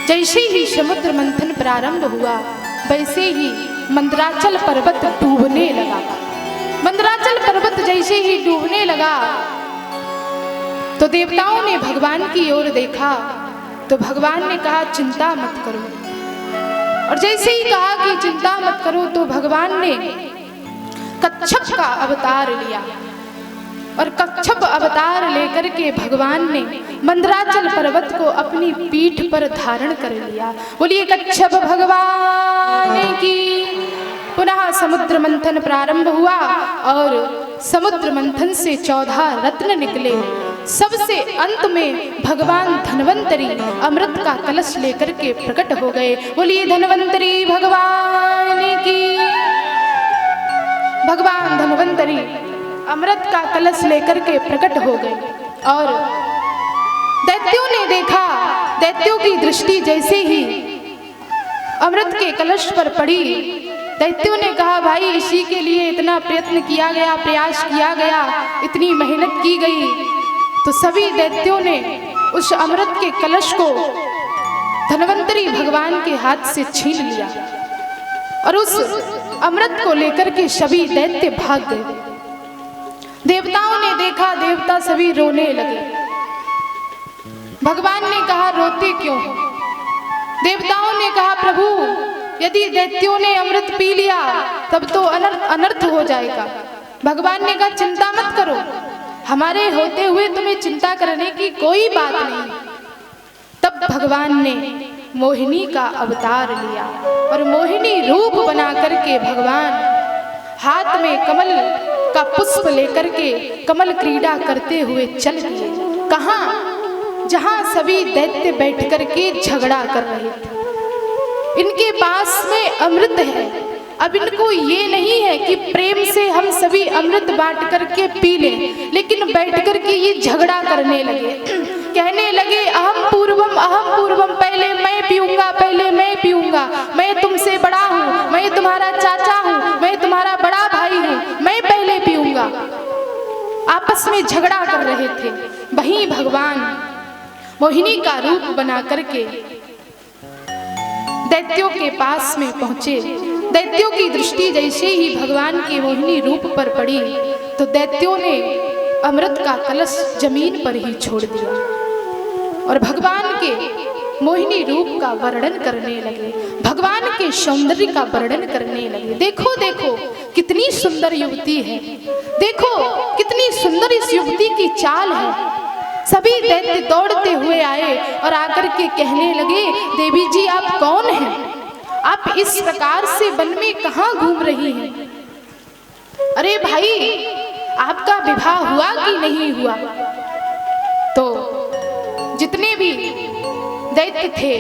जैसे ही समुद्र मंथन प्रारंभ हुआ वैसे ही मंदराचल पर्वत डूबने लगा। मंदराचल पर्वत जैसे ही डूबने लगा तो देवताओं ने भगवान की ओर देखा तो भगवान ने कहा चिंता मत करो। और जैसे ही कहा कि चिंता मत करो तो भगवान ने कच्छप का अवतार लिया और कच्छप अवतार लेकर के भगवान ने मंदराचल पर्वत को अपनी पीठ पर धारण कर लिया। बोलिए कच्छप भगवान की। पुनः समुद्र मंथन प्रारंभ हुआ और समुद्र मंथन से 14 रत्न निकले। सबसे अंत में भगवान धन्वंतरी अमृत का कलश लेकर के प्रकट हो गए। बोलिए धन्वंतरी भगवान की। भगवान धन्वंतरी अमृत का कलश लेकर के प्रकट हो गए और दैत्यों ने देखा। दैत्यों की दृष्टि जैसे ही अमृत के कलश पर पड़ी, दैत्यों ने कहा भाई इसी के लिए इतना प्रयत्न किया गया, प्रयास किया गया, इतनी मेहनत की गई। तो सभी दैत्यों ने उस अमृत के कलश को धन्वंतरी भगवान के हाथ से छीन लिया और उस अमृत को लेकर के सभी दैत्य भाग गए। देवताओं ने देखा, देवता सभी रोने लगे। भगवान ने कहा रोते क्यों? देवताओं ने कहा प्रभु यदि दैत्यों ने अमृत पी लिया तब तो अनर्थ हो जाएगा। भगवान ने कहा चिंता मत करो, हमारे होते हुए तुम्हें चिंता करने की कोई बात नहीं। तब भगवान ने मोहिनी का अवतार लिया और मोहिनी रूप बना करके भगवान हाथ में कमल का पुष्प लेकर के कमल क्रीड़ा करते हुए चल दिए। कहाँ? जहां सभी दैत्य बैठ करके झगड़ा कर रहे थे। इनके पास में अमृत है। अब इनको ये नहीं है कि प्रेम से हम सभी अमृत बांट करके पी लें, लेकिन बैठ करके ये झगड़ा करने लगे। कहने लगे अहम पूर्वम, पहले मैं पीऊंगा, पहले मैं पीऊंगा, मैं तुमसे बड़ा हूँ, मैं तुम्हारा चाचा हूँ, मैं तुम्हारा बड़ा भाई हूँ, मैं पहले पीऊंगा। आपस में झगड़ा कर रहे थे। वहीं भगवान मोहिनी का रूप बना करके दैत्यों के पास में पहुंचे। दैत्यों की दृष्टि जैसे ही भगवान के मोहिनी रूप पर पड़ी तो दैत्यों ने अमृत का कलश जमीन पर ही छोड़ दिया और भगवान के मोहिनी रूप का वर्णन करने लगे, भगवान के सौंदर्य का वर्णन करने लगे। देखो देखो कितनी सुंदर युवती है, देखो कितनी सुंदर इस युवती की चाल है। सभी दैत्य दौड़ते हुए आए और आकर के कहने लगे देवी जी आप कौन हैं? आप इस प्रकार से वन में कहाँ घूम रही हैं? अरे भाई आपका विवाह हुआ कि नहीं हुआ? तो जितने भी दैत्य थे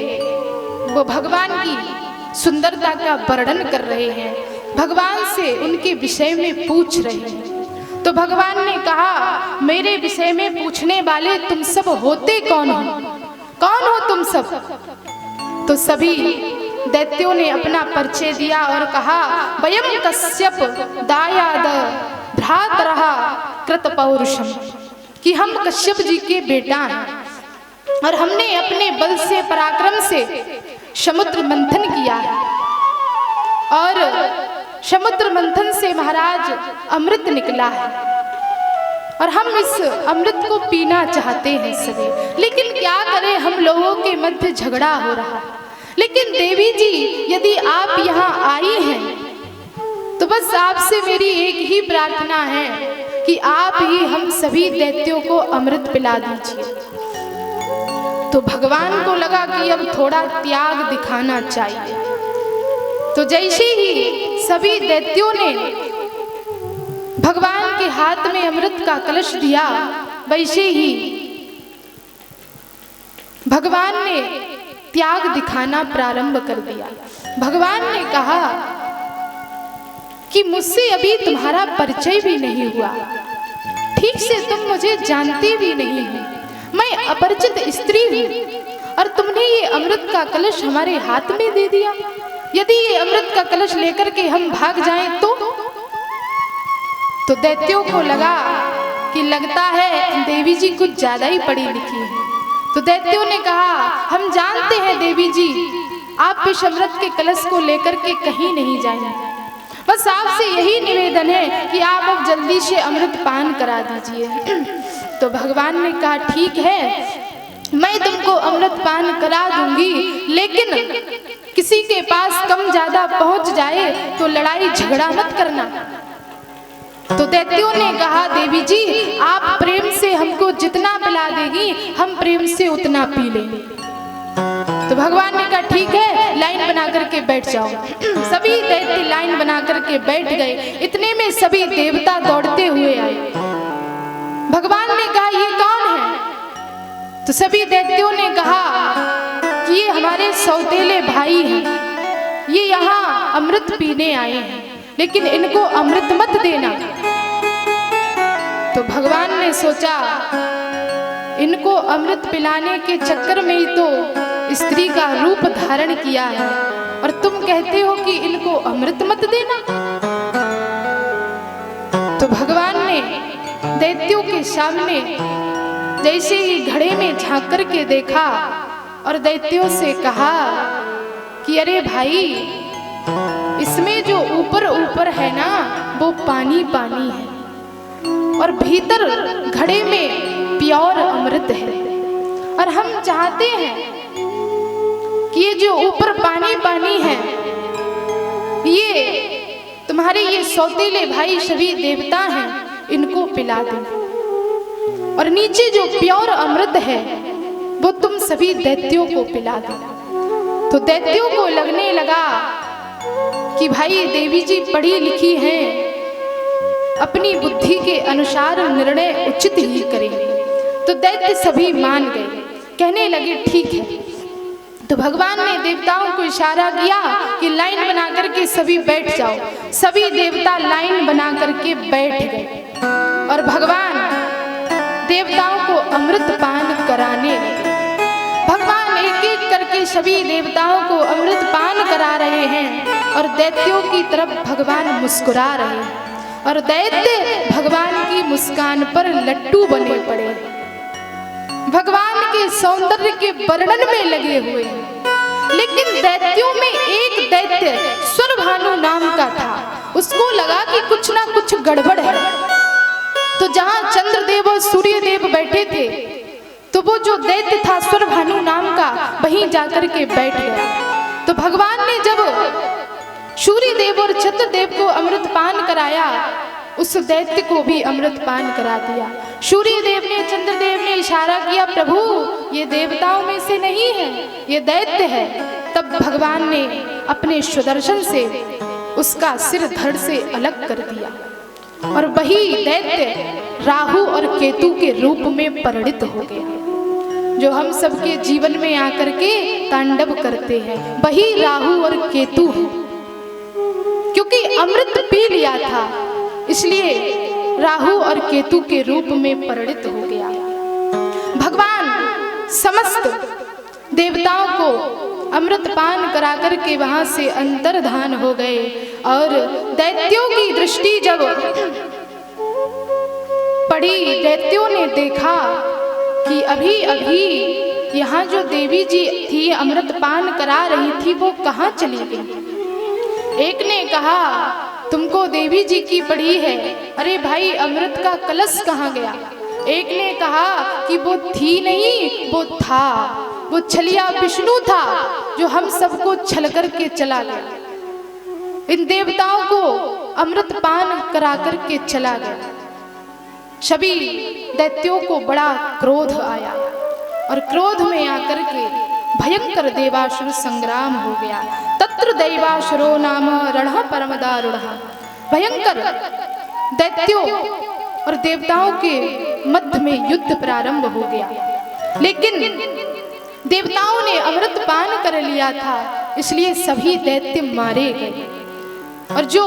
वो भगवान की सुंदरता का वर्णन कर रहे हैं, भगवान से उनके विषय में पूछ रहे हैं। तो भगवान ने कहा मेरे विषय में पूछने वाले तुम सब होते कौन हो? कौन हो तुम सब? तो सभी दैत्यों ने अपना परिचय दिया और कहा वयम कश्यप दायाद भ्रातरः कृत पौरुषम, कि हम कश्यप जी के बेटा हैं और हमने अपने बल से पराक्रम से समुद्र मंथन किया है और समुद्र मंथन से महाराज अमृत निकला है और हम इस अमृत को पीना चाहते हैं सभी। लेकिन क्या करें, हम लोगों के मध्य झगड़ा हो रहा है। लेकिन देवी जी यदि आप यहाँ आई हैं तो बस आपसे मेरी एक ही प्रार्थना है कि आप ही हम सभी दैत्यों को अमृत पिला दीजिए। तो भगवान को लगा कि अब थोड़ा त्याग दिखाना चाहिए। तो जैसे ही सभी दैत्यों ने भगवान के हाथ में अमृत का कलश दिया वैसे ही भगवान ने त्याग दिखाना प्रारंभ कर दिया। भगवान ने कहा कि मुझसे अभी तुम्हारा परिचय भी नहीं हुआ, ठीक से तुम मुझे जानते भी नहीं हो, मैं अपरिचित स्त्री हूँ और तुमने ये अमृत का कलश हमारे हाथ में दे दिया। यदि ये अमृत का कलश लेकर के हम भाग जाएं तो दैत्यों को लगा कि लगता है देवी जी कुछ ज्यादा ही पढ़ी लिखी है। तो दैत्यों ने कहा हम जानते हैं देवी जी आप इस अमृत के कलश को लेकर के कहीं नहीं जाएंगे, बस आपसे यही निवेदन है कि आप अब जल्दी से अमृत पान करा दीजिए। तो भगवान ने कहा ठीक है, मैं तुमको अमृत पान करा दूंगी, लेकिन किसी के पास कम ज्यादा पहुंच जाए तो लड़ाई झगड़ा मत करना। तो दैत्यों ने कहा देवी जी आप प्रेम से हमको जितना पिला देगी हम प्रेम से उतना पी लेंगे। तो भगवान ने कहा ठीक है, लाइन बना करके बैठ जाओ। सभी दैत्य लाइन बना करके बैठ गए। इतने में सभी देवता दौड़ते हुए आए। भगवान ने कहा ये कौन है? तो सभी दैत्यों ने कहा कि ये हमारे सौतेले भाई हैं, ये यहाँ अमृत पीने आए हैं, लेकिन इनको अमृत मत देना। तो भगवान ने सोचा इनको अमृत पिलाने के चक्कर में ही तो स्त्री का रूप धारण किया है, और तुम कहते हो कि इनको अमृत मत देना। तो भगवान ने दैत्यों के सामने जैसे ही घड़े में झांक करके देखा और दैत्यों से कहा कि अरे भाई, इसमें जो ऊपर ऊपर है ना वो पानी पानी है, और भीतर घड़े में प्योर अमृत है। और हम चाहते हैं कि ये जो ऊपर पानी पानी है ये तुम्हारे ये सौतेले भाई सभी देवता हैं, इनको पिला दो, और नीचे जो प्योर अमृत है वो तुम सभी दैत्यों को पिला दो। तो दैत्यों को लगने लगा कि भाई देवी जी पढ़ी लिखी हैं, अपनी बुद्धि के अनुसार निर्णय उचित ही करेंगे। तो दैत्य सभी मान गए, कहने लगे ठीक है। तो भगवान ने देवताओं को इशारा किया कि लाइन बना करके सभी बैठ जाओ। सभी देवता लाइन बना करके बैठ गए, और भगवान देवताओं को अमृत पान कराने लगे। भगवान एक एक करके सभी देवताओं को अमृत पान करा रहे हैं, और दैत्यों की तरफ भगवान मुस्कुरा रहे हैं, और दैत्य भगवान की मुस्कान पर लट्टू बने पड़े, भगवान के सौंदर्य के वर्णन में लगे हुए हैं। लेकिन दैत्यों में एक दैत्य स्वरभानु नाम का था, उसको लगा कि कुछ ना कुछ गड़बड़ है। तो जहां चंद्रदेव और सूर्यदेव बैठे थे, तो वो जो दैत्य था स्वरभानु नाम का वहीं जाकर के बैठ गया। तो भगवान ने जब सूर्यदेव और चंद्रदेव को अमृत पान कराया, उस दैत्य को भी अमृत पान करा दिया। सूर्यदेव ने चंद्रदेव ने इशारा किया प्रभु ये देवताओं में से नहीं है, ये दैत्य है। तब भगवान ने अपने सुदर्शन से उसका सिर धड़ से अलग कर दिया, और वही दैत्य राहु और केतु के रूप में परिणित हो गया। जो हम सबके जीवन में आकर के तांडव करते हैं वही राहु और केतु है, क्योंकि अमृत पी लिया था इसलिए राहु और केतु के रूप में परिणित हो गया। भगवान समस्त देवताओं को अमृत पान कराकर के वहां से अंतर्धान हो गए, और दैत्यों की दृष्टि जब पड़ी, दैत्यों ने देखा कि अभी अभी यहाँ जो देवी जी थी अमृत पान करा रही थी वो कहाँ चली गई। एक ने कहा तुमको देवी जी की पड़ी है, अरे भाई अमृत का कलश कहाँ गया। एक ने कहा कि वो थी नहीं, वो था, वो छलिया विष्णु था जो हम सबको छल करके चला गया। इन देवताओं को अमृत पान करा करके चला गया। सभी दैत्यों को बड़ा क्रोध आया, और क्रोध में आकर के भयंकर देवासुर संग्राम हो गया। तत्र दैवासुरो नाम रणः परमदारुणः। भयंकर दैत्यों और देवताओं के मध्य में युद्ध प्रारंभ हो गया। लेकिन देवताओं ने अमृत पान कर लिया था, इसलिए सभी दैत्य मारे गए। और जो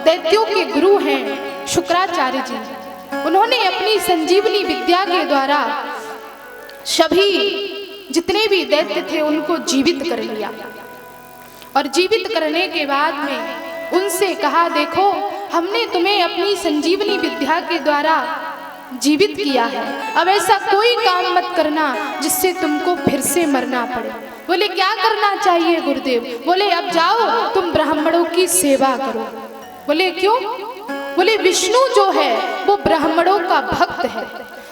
दैत्यों के गुरु हैं शुक्राचार्य जी, उन्होंने अपनी संजीवनी विद्या के द्वारा सभी जितने भी दैत्य थे उनको जीवित कर लिया। और जीवित करने के बाद में उनसे कहा देखो हमने तुम्हें अपनी संजीवनी विद्या के द्वारा जीवित किया है, अब ऐसा कोई काम मत करना जिससे तुमको फिर से मरना पड़े। बोले क्या करना चाहिए गुरुदेव? बोले अब जाओ तुम ब्राह्मणों की सेवा करो। बोले क्यों? बोले विष्णु जो है वो ब्राह्मणों का भक्त है,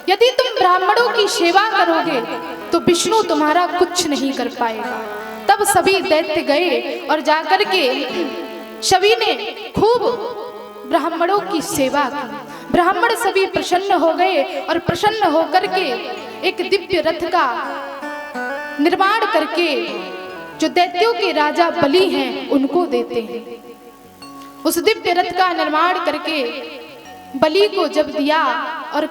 यदि तुम ब्राह्मणों की सेवा करोगे तो विष्णु तुम्हारा कुछ नहीं कर पाएगा। तब सभी दैत्य गए और जाकर के सभी ने खूब ब्राह्मणों की सेवा की। ब्राह्मण सभी प्रसन्न हो गए और प्रसन्न होकर के एक दिव्य रथ का निर्माण करके जो दैत्यों के राजा बलि हैं उनको देते हैं। उस दिव्य रथ का निर्माण करके बलि को जब दिया और